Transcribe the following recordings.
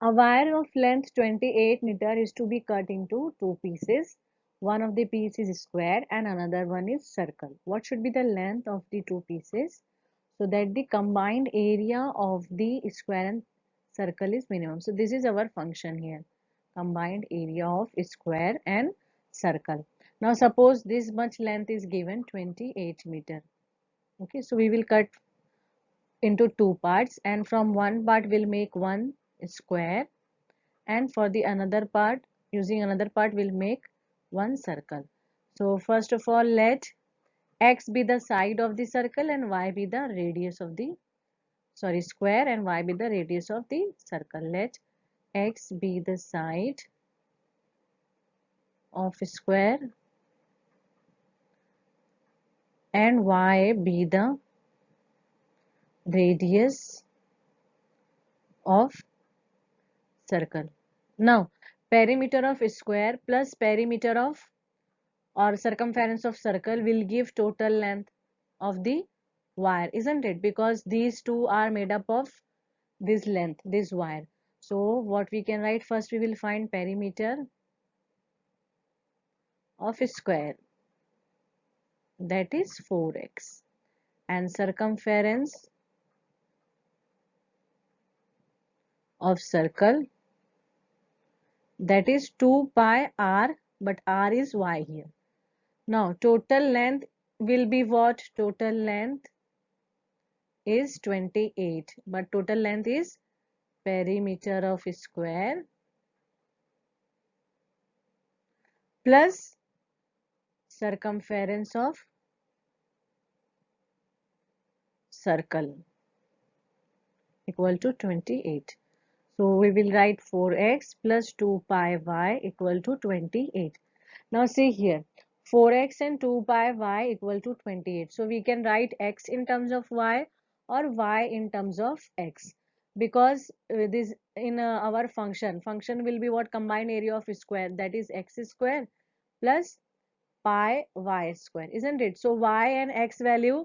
A wire of length 28 meter is to be cut into two pieces. One of the piece is square and another one is circle. What should be the length of the two pieces so that the combined area of the square and circle is minimum? So this is our function here. Combined area of square and circle. Now suppose this much length is given 28 meter. Okay, so we will cut into two parts, and from one part we'll make one square, and for the another part, using another part, we'll make one circle. So first of all, let x be the side of the circle and y be the radius of the square, and y be the radius of the circle. Let x be the side of square and y be the radius of circle. Now perimeter of square plus perimeter of or circumference of circle will give total length of the wire, isn't it? Because these two are made up of this length, this wire. So what we can write, first we will find perimeter of square, that is 4x, and circumference of circle, that is 2 pi r, but r is y here. Now total length will be what? Total length is 28, but total length is perimeter of square plus circumference of circle equal to 28. So we will write 4x plus 2 pi y equal to 28. Now see here, 4x and 2 pi y equal to 28. So we can write x in terms of y or y in terms of x, because this in our function will be what? Combined area of square, that is x square plus pi y square, isn't it? So y and x value,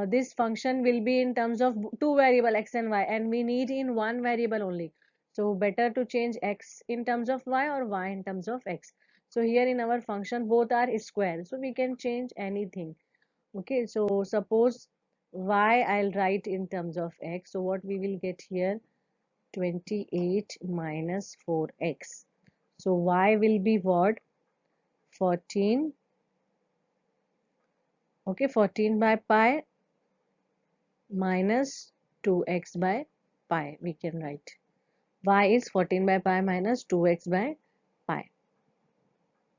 this function will be in terms of two variable x and y, and we need in one variable only. So better to change x in terms of y or y in terms of x. So here in our function both are square, so we can change anything. Okay, so suppose y I'll write in terms of x. So what we will get here? 28 minus 4x. So y will be what? 14. Okay, 14 by pi minus 2x by pi, we can write. Y is 14 by pi minus 2x by pi.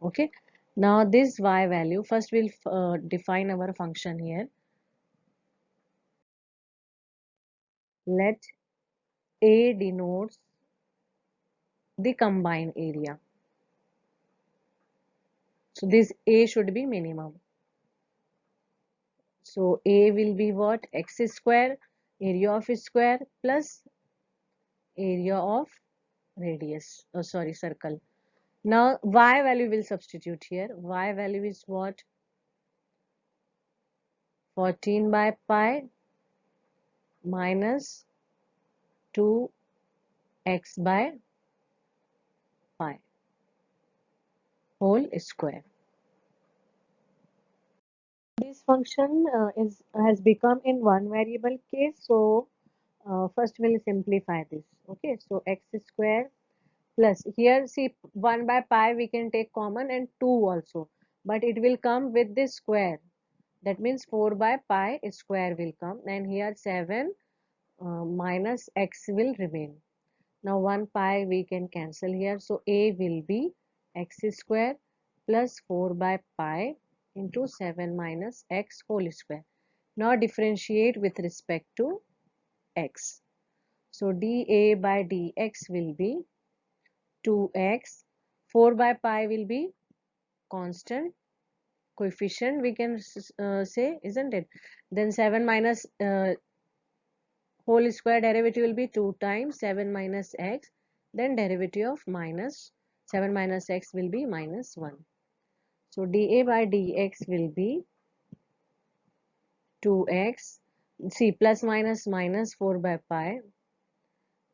Okay, now this y value, first we'll define our function here. Let A denotes the combined area. So this A should be minimum. So A will be what? X square, area of square plus area of radius, circle. Now y value will substitute here. Y value is what? 14 by pi minus 2x by pi whole square. This function has become in one variable case. So first we'll simplify this. Okay, so x square plus, here see 1 by pi we can take common and 2 also, but it will come with this square. That means 4 by pi square will come, and here 7 minus x will remain. Now 1 pi we can cancel here. So A will be x square plus 4 by pi into 7 minus x whole square. Now differentiate with respect to x. So dA by dx will be 2x. 4 by pi will be constant coefficient, we can say, isn't it? Then 7 minus whole square derivative will be 2 times 7 minus x, then derivative of minus 7 minus x will be minus 1. So dA by dx will be 2x, see plus minus minus 4 by pi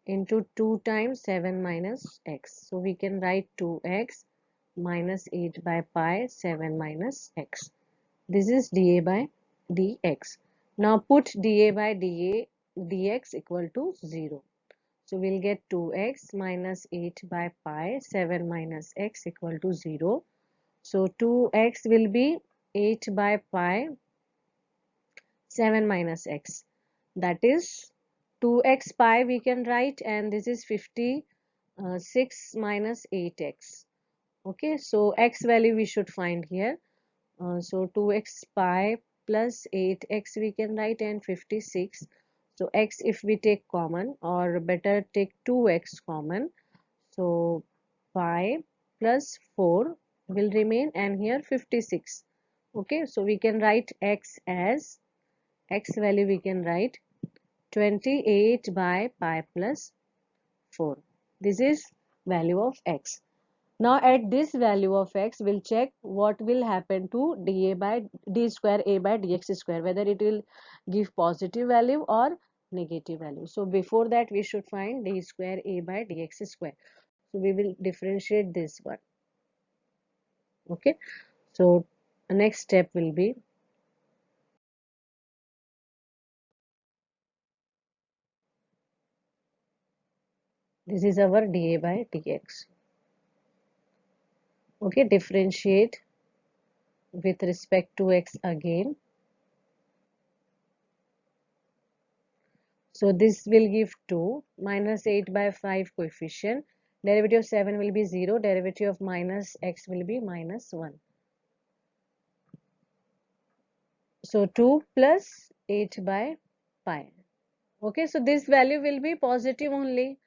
into 2 times 7 minus x. So we can write 2x minus 8 by pi 7 minus x. This is dA by dx. Now put dA by dx equal to 0. So we'll get 2x minus 8 by pi 7 minus x equal to 0. So 2x will be 8 by pi 7 minus x. That is 2x pi we can write, and this is 56 minus 8x. Okay, so x value we should find here. So 2x pi plus 8x we can write, and 56. So x if we take common, or better take 2x common, so pi plus 4 will remain, and here 56. Okay, so we can write x as, x value we can write 28 by pi plus 4. This is value of x. Now at this value of x, we'll check what will happen to dA by d square a by dx square, whether it will give positive value or negative value. So before that we should find d square a by dx square. So we will differentiate this one. Okay. So the next step will be, this is our dA by dx. Okay, differentiate with respect to x again. So this will give 2 minus 8 by 5 coefficient. Derivative of 7 will be 0. Derivative of minus x will be minus 1. So 2 plus 8 by pi. Okay, so this value will be positive only.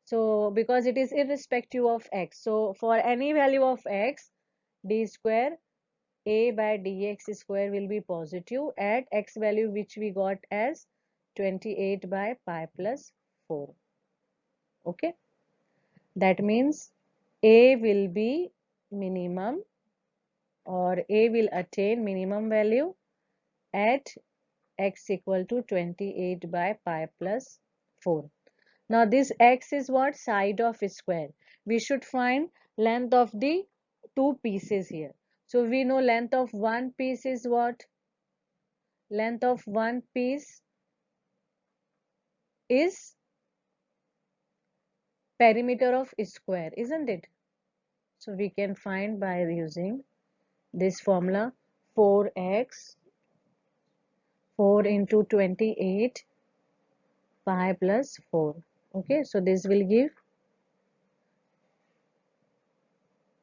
So because it is irrespective of x. So for any value of x, d square a by dx square will be positive at x value which we got as 28 by pi plus 4. Okay. That means A will be minimum, or A will attain minimum value at x equal to 28 by pi plus 4. Now this x is what? Side of square. We should find length of the two pieces here. So we know length of one piece is what? Length of one piece is perimeter of square, isn't it? So we can find by using this formula, 4x 4 into 28 pi plus 4. Okay, so this will give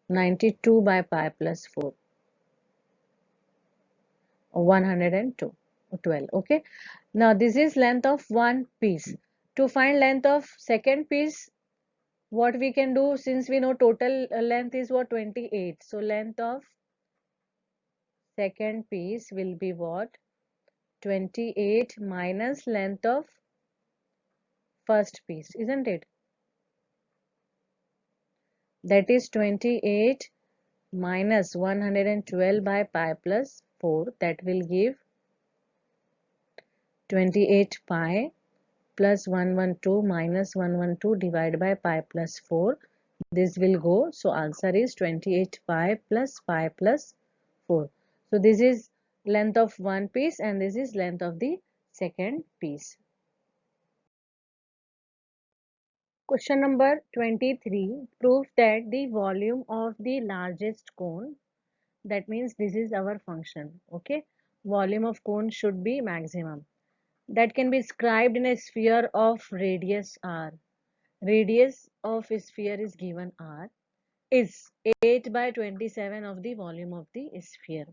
92 by pi plus 4, or 102, or 12. Okay, now this is length of one piece. To find length of second piece, what we can do, since we know total length is what? 28. So length of second piece will be what? 28 minus length of first piece, isn't it? That is 28 minus 112 by pi plus 4, that will give 28 pi plus 112 minus 112 divided by pi plus 4. This will go, so answer is 28 pi plus 4. So this is length of one piece, and this is length of the second piece. Question number 23. Prove that the volume of the largest cone, that means this is our function. Okay, volume of cone should be maximum, that can be described in a sphere of radius r. Radius of a sphere is given r, is 8 by 27 of the volume of the sphere.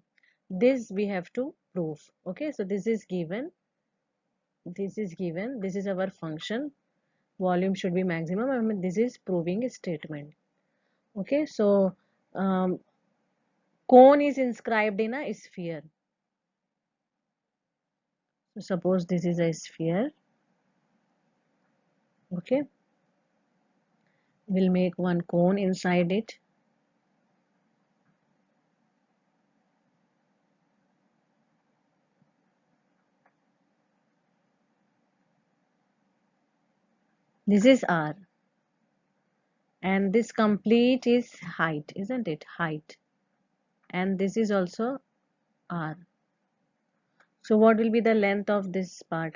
This we have to prove. Okay, so this is given, this is given, this is our function, volume should be maximum. I mean, this is proving a statement. Okay, so cone is inscribed in a sphere. So suppose this is a sphere. Okay, we'll make one cone inside it. This is r, and this complete is height, isn't it? Height, and this is also r. So what will be the length of this part?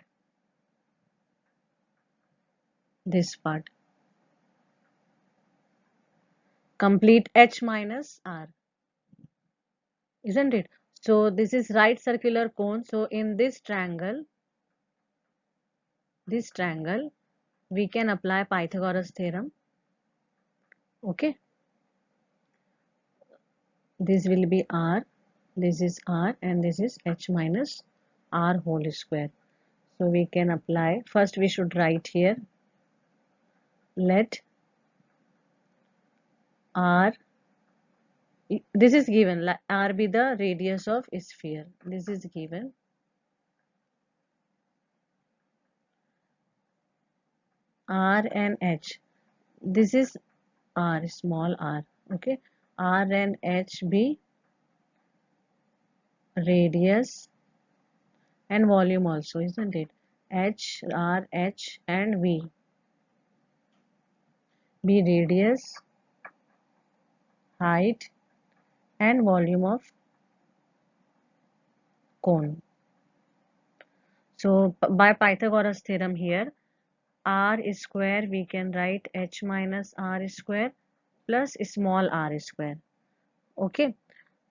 This part. Complete h minus r, isn't it? So this is right circular cone. So in this triangle, we can apply Pythagoras theorem. Okay, this will be r, this is r, and this is h minus r whole square. So we can apply. First, we should write here. Let r, this is given, let r be the radius of sphere. This is given. R and h. This is r, small r. Okay, r and h be radius and volume also, isn't it? H, r, h, and v be radius, height, and volume of cone. So by Pythagoras theorem here, r square we can write h minus r square plus small r square. Okay,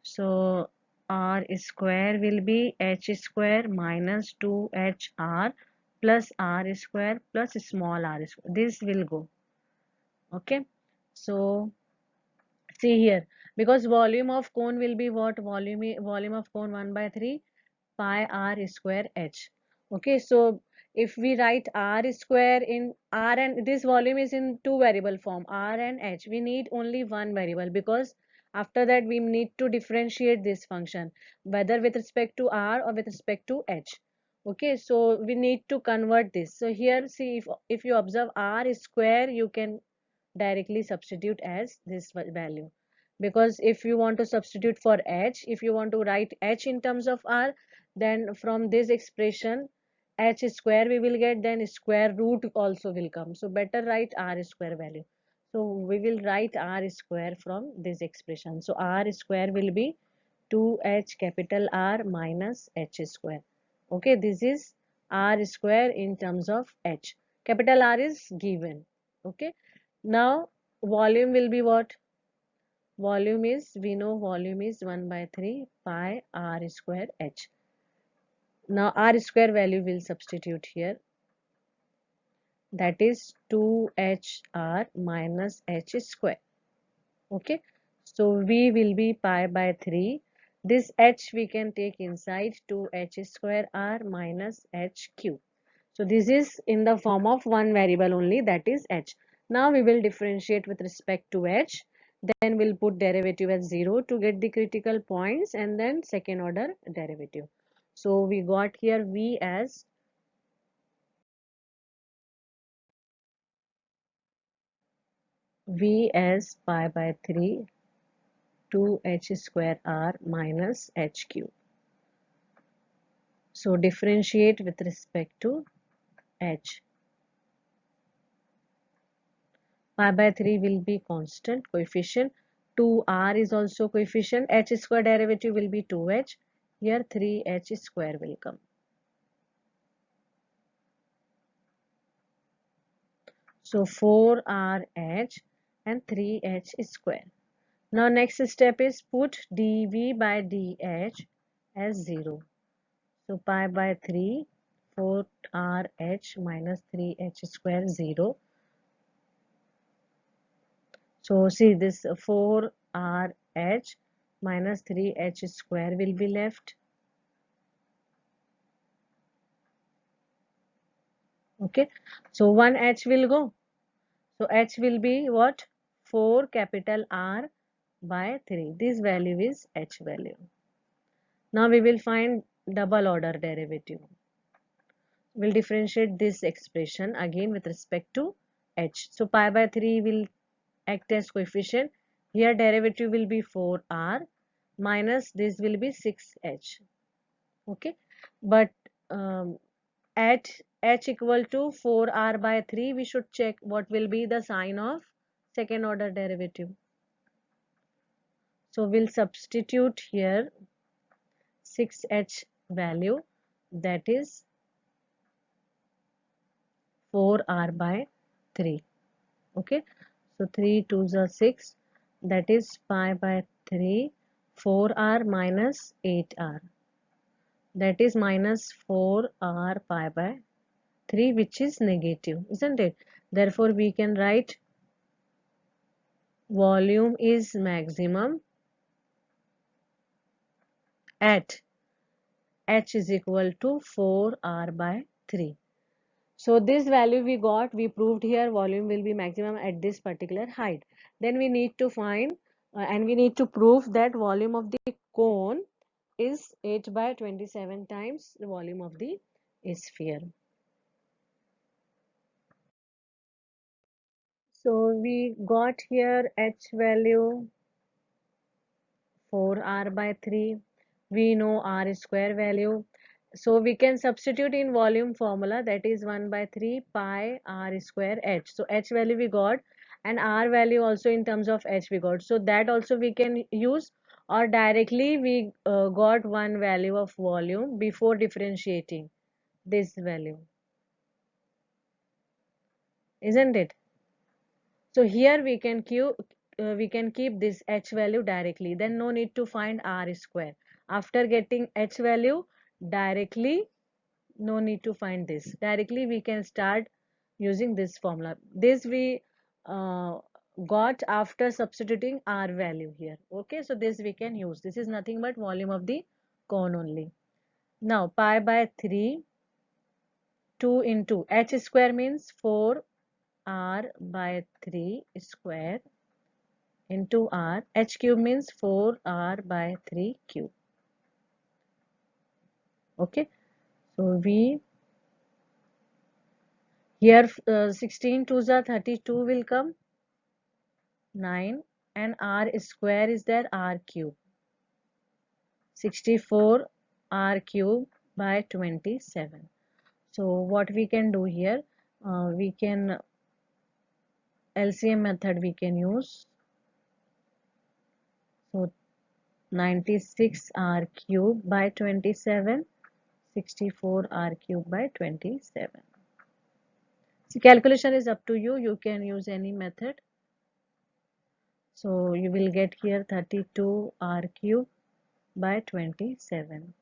so r square will be h square minus 2hr plus r square plus small r square. This will go. Okay, so see here, because volume of cone will be what? Volume of cone 1 by 3 pi r square h. Okay, so if we write r square in r, and this volume is in two variable form, r and h, we need only one variable, because after that we need to differentiate this function whether with respect to r or with respect to h. Okay, so we need to convert this. So here, see, if you observe r square, you can directly substitute as this value, because if you want to substitute for h, if you want to write h in terms of r, then from this expression h square we will get, then square root also will come. So better write r square value. So we will write r square from this expression. So r square will be 2h capital R minus h square. Okay, this is r square in terms of h. Capital R is given. Okay, now volume will be what? Volume is, we know volume is 1 by 3 pi r square h. Now r square value will substitute here. That is 2hr minus h square. Okay, so v will be pi by 3. This h we can take inside, 2h square r minus h cube. So this is in the form of one variable only, that is h. Now we will differentiate with respect to h. Then we'll put derivative as 0 to get the critical points, and then second order derivative. So we got here v as pi by 3 2h square r minus h cube. So differentiate with respect to h. Pi by 3 will be constant coefficient. 2r is also coefficient. H square derivative will be 2h. Here 3h square will come. So 4rh and 3h square. Now next step is put dv by dh as 0. So pi by 3 4rh minus 3h square 0. So see, this 4rh minus 3h square will be left. Okay, so one h will go. So h will be what? 4 capital R by 3. This value is h value. Now we will find double order derivative. We'll differentiate this expression again with respect to h. So pi by 3 will act as coefficient. Here derivative will be 4r minus this will be 6h. Okay, but at h equal to 4r by 3, we should check what will be the sign of second order derivative. So we'll substitute here 6h value, that is 4r by 3. Okay, so 3 2s are 6, that is pi by 3. 4r minus 8r, that is minus 4r pi by 3, which is negative, isn't it? Therefore we can write volume is maximum at h is equal to 4r by 3. So this value we got, we proved here volume will be maximum at this particular height. Then we need to find and we need to prove that volume of the cone is 8 by 27 times the volume of the sphere. So we got here h value 4r by 3. We know r square value. So we can substitute in volume formula, that is 1 by 3 pi r square h. So h value we got and r value also in terms of h we got. So that also we can use, or directly we got one value of volume before differentiating this value, isn't it? So here we can keep this h value directly. Then no need to find r square. After getting h value directly, no need to find this. Directly we can start using this formula. This we uh, got after substituting r value here. Okay, so this we can use. This is nothing but volume of the cone only. Now pi by 3, 2 into h square means 4 r by 3 square into r. H cube means 4r by 3 cube. Okay, so we here 16 2s are 32 will come 9, and r square is there, r cube 64 r cube by 27. So what we can do here, we can LCM method we can use. So 96 r cube by 27, 64 r cube by 27. So calculation is up to you. You can use any method. So you will get here 32 r cube by 27.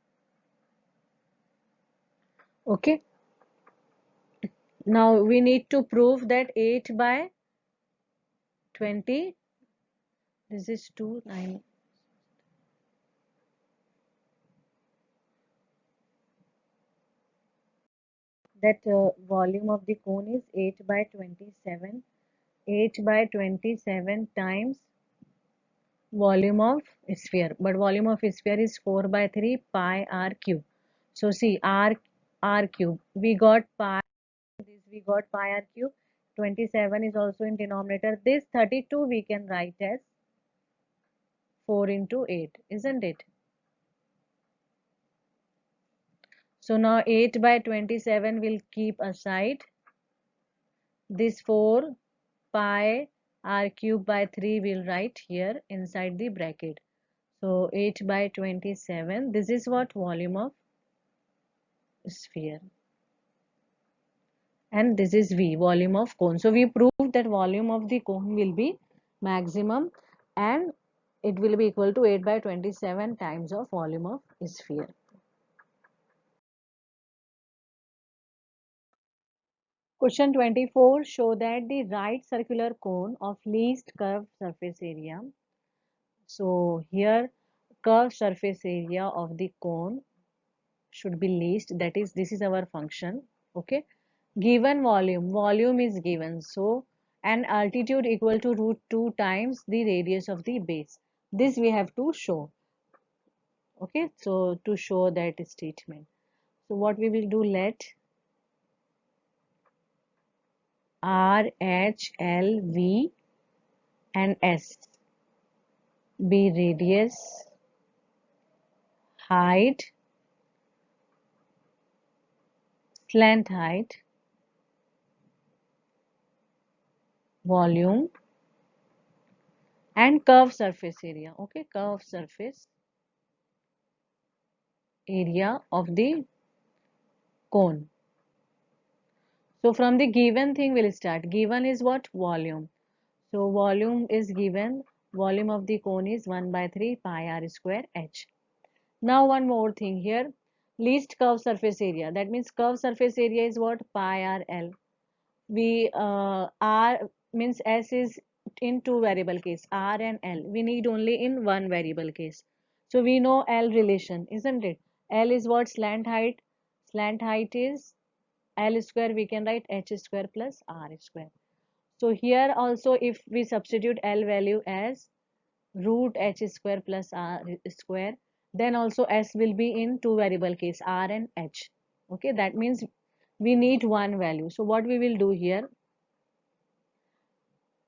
Okay. Now we need to prove that 8 by 20. This is 2 9. That volume of the cone is 8 by 27. 8 by 27 times volume of sphere, but volume of sphere is 4 by 3 pi r cube. So see r cube, we got pi, this we got pi r cube, 27 is also in denominator. This 32 we can write as 4 into 8, isn't it? So now 8 by 27 will keep aside. This 4 pi r cube by 3 will write here inside the bracket. So 8 by 27, this is what volume of sphere, and this is V, volume of cone. So we proved that volume of the cone will be maximum and it will be equal to 8 by 27 times of volume of sphere. Question 24, show that the right circular cone of least curved surface area. So here curved surface area of the cone should be least, that is this is our function. Okay, given volume is given, so an altitude equal to root 2 times the radius of the base, this we have to show. Okay, so to show that statement, so what we will do, let r h l v and s be radius, height, slant height, volume, and curved surface area. Okay, curved surface area of the cone. So from the given thing we'll start. Given is what? Volume. So volume is given. Volume of the cone is 1 by 3 pi r square h. Now one more thing here. Least curved surface area. That means curved surface area is what? Pi r l. We r means s is in two variable case, r and l. We need only in one variable case. So we know l relation, isn't it? L is what? Slant height. Slant height is l square. We can write h square plus r square. So here also if we substitute l value as root h square plus r square, then also s will be in two variable case, r and h. Okay, that means we need one value. So what we will do here,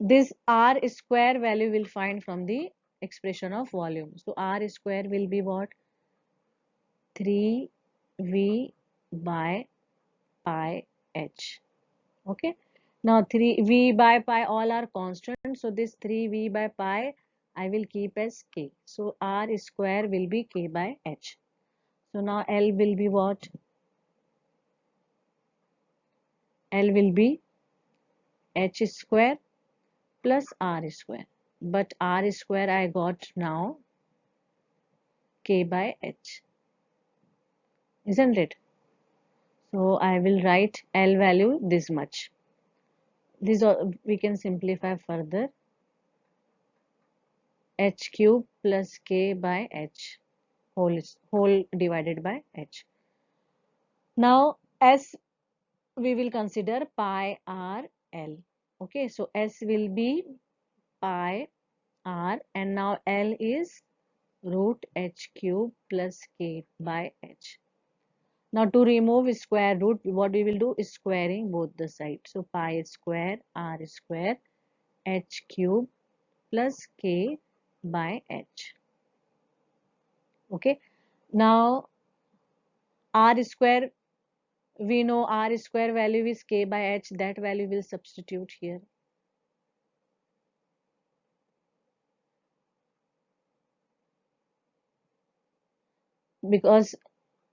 this r square value will find from the expression of volume. So r square will be what? 3v by pi h. Okay, now 3v by pi all are constant, so this 3v by pi I will keep as k. So r square will be k by h. So now l will be what? L will be h square plus r square, but r square I got now k by h, isn't it? So I will write L value this much. This we can simplify further. H cube plus k by h whole divided by h. Now S we will consider pi r l. Okay, so S will be pi r and now L is root h cube plus k by h. Now to remove square root, what we will do is squaring both the sides. So pi square r square h cube plus k by h. Okay. Now r square, we know r square value is k by h. That value will substitute here. Because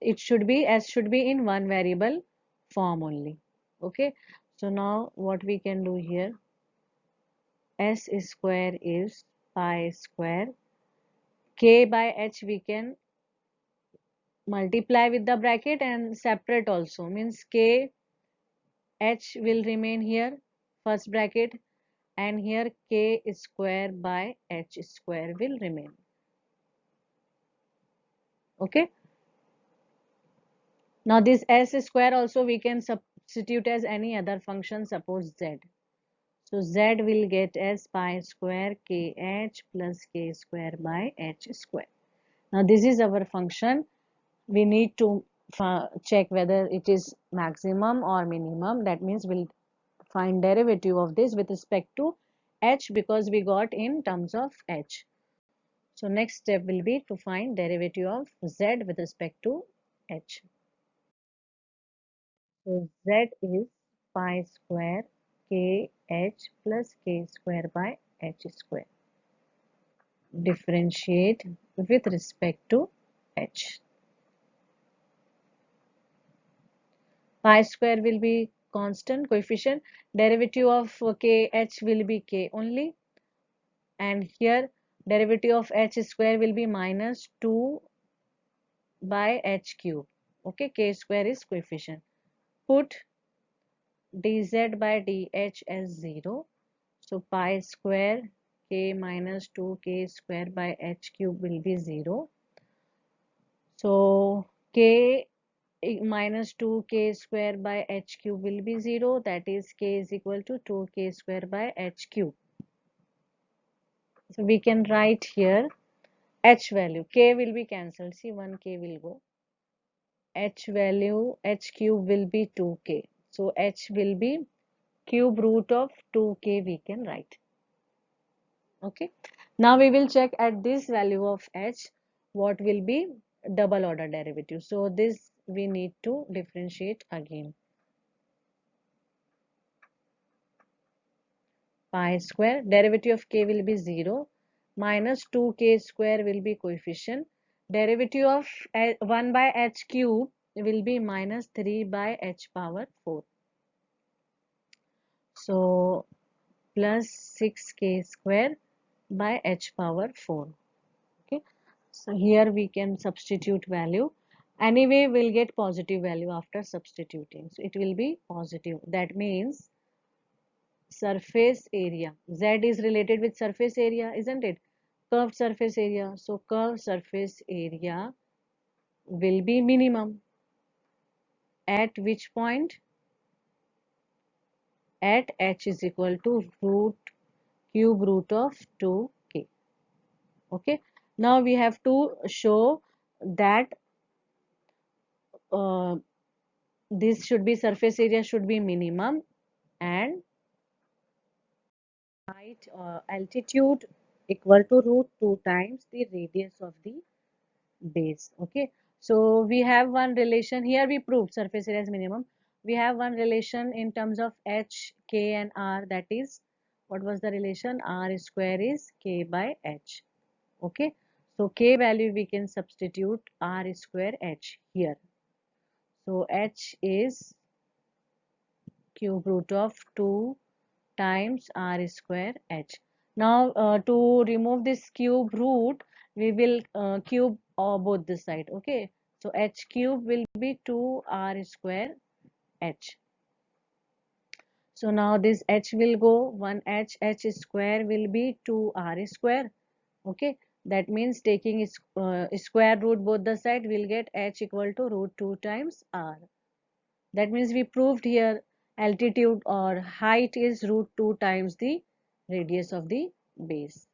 it should be, s should be in one variable form only. Okay. So now what we can do here, s square is pi square, k by h we can multiply with the bracket and separate also, means k h will remain here first bracket and here k square by h square will remain. Okay, now this s square also we can substitute as any other function, suppose z. So z will get as pi square kh plus k square by h square. Now this is our function. We need to check whether it is maximum or minimum. That means we'll find derivative of this with respect to h because we got in terms of h. So next step will be to find derivative of z with respect to h. So z is pi square kh plus k square by h square. Differentiate with respect to h. Pi square will be constant coefficient. Derivative of kh will be k only. And here derivative of h square will be minus 2 by h cube. Okay, k square is coefficient. Put dz by dh as 0. So pi square k minus 2k square by h cube will be 0. So k minus 2k square by h cube will be 0. That is k is equal to 2k square by h cube. So we can write here h value. K will be cancelled. See, 1k will go. H value, h cube will be 2k. So h will be cube root of 2k we can write. Okay. Now we will check at this value of h what will be double order derivative. So this we need to differentiate again. pi square. Derivative of k will be 0. Minus 2k square will be coefficient. Derivative of 1 by h cube will be minus 3 by h power 4. So plus 6k square by h power 4. Okay. So here we can substitute value. Anyway, we'll get positive value after substituting. So it will be positive. That means surface area. Z is related with surface area, isn't it? Curved surface area. So curved surface area will be minimum. At which point? At h is equal to cube root of 2k. Okay. Now we have to show that uh, this should be surface area should be minimum and height altitude equal to root 2 times the radius of the base. Okay, so we have one relation here. We proved surface area is minimum. We have one relation in terms of h, k and r, that is, what was the relation? R square is k by h. Okay, so k value we can substitute r square h here. So h is cube root of 2 times r square h. Now to remove this cube root, we will cube both the side. Okay, so h cube will be 2r square h. So now this h will go, 1h, h square will be 2r square. Okay, that means taking square root both the side, we'll get h equal to root 2 times r. That means we proved here altitude or height is root 2 times the radius of the base.